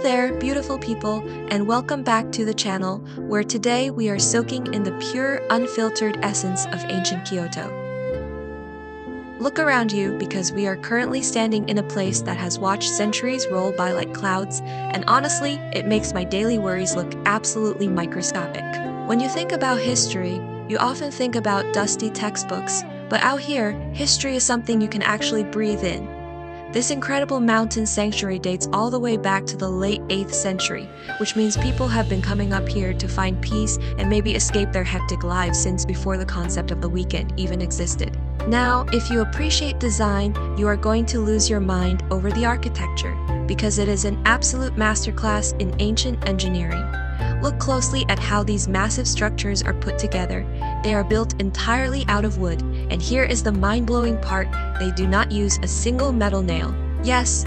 there, beautiful people, and welcome back to the channel, where today we are soaking in the pure, unfiltered essence of ancient Kyoto. Look around you, because we are currently standing in a place that has watched centuries roll by like clouds, and honestly, it makes my daily worries look absolutely microscopic. When you think about history, you often think about dusty textbooks, but out here, history is something you can actually breathe in. This incredible mountain sanctuary dates all the way back to the late 8th century, which means people have been coming up here to find peace and maybe escape their hectic lives since before the concept of the weekend even existed. Now, if you appreciate design, you are going to lose your mind over the architecture, because it is an absolute masterclass in ancient engineering. Look closely at how these massive structures are put together. They are built entirely out of wood, and here is the mind-blowing part: they do not use a single metal nail. Yes,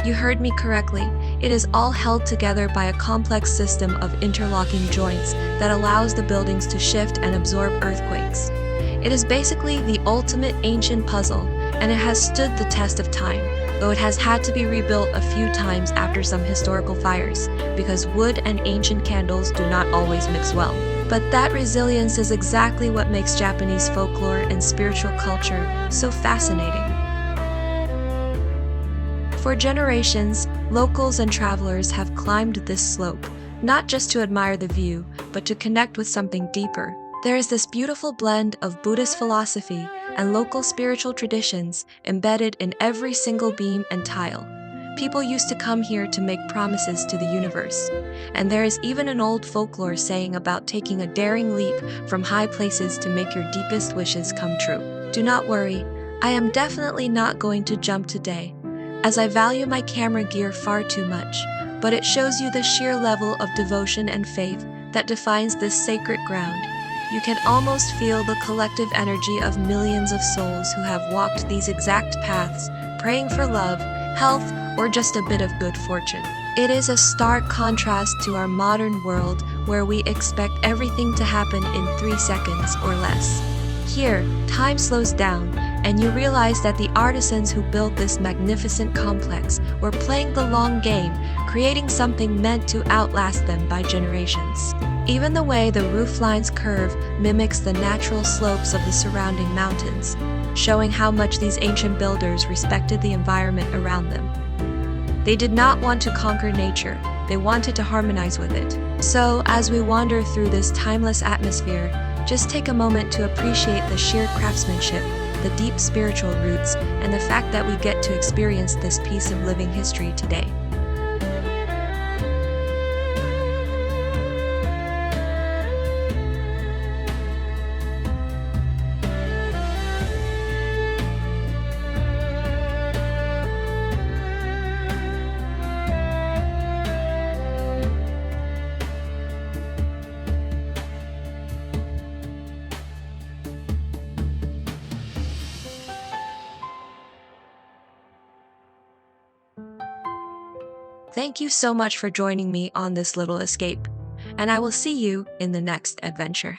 you heard me correctly. It is all held together by a complex system of interlocking joints that allows the buildings to shift and absorb earthquakes. It is basically the ultimate ancient puzzle, and it has stood the test of time, though it has had to be rebuilt a few times after some historical fires, because wood and ancient candles do not always mix well. But that resilience is exactly what makes Japanese folklore and spiritual culture so fascinating. For generations, locals and travelers have climbed this slope, not just to admire the view, but to connect with something deeper. There is this beautiful blend of Buddhist philosophy and local spiritual traditions embedded in every single beam and tile. People used to come here to make promises to the universe, and there is even an old folklore saying about taking a daring leap from high places to make your deepest wishes come true. Do not worry, I am definitely not going to jump today, as I value my camera gear far too much, but it shows you the sheer level of devotion and faith that defines this sacred ground. You can almost feel the collective energy of millions of souls who have walked these exact paths, praying for love, health, or just a bit of good fortune. It is a stark contrast to our modern world, where we expect everything to happen in 3 seconds or less. Here, time slows down, and you realize that the artisans who built this magnificent complex were playing the long game, creating something meant to outlast them by generations. Even the way the roof lines curve mimics the natural slopes of the surrounding mountains, showing how much these ancient builders respected the environment around them. They did not want to conquer nature, they wanted to harmonize with it. So, as we wander through this timeless atmosphere, just take a moment to appreciate the sheer craftsmanship, the deep spiritual roots, and the fact that we get to experience this piece of living history today. Thank you so much for joining me on this little escape, and I will see you in the next adventure.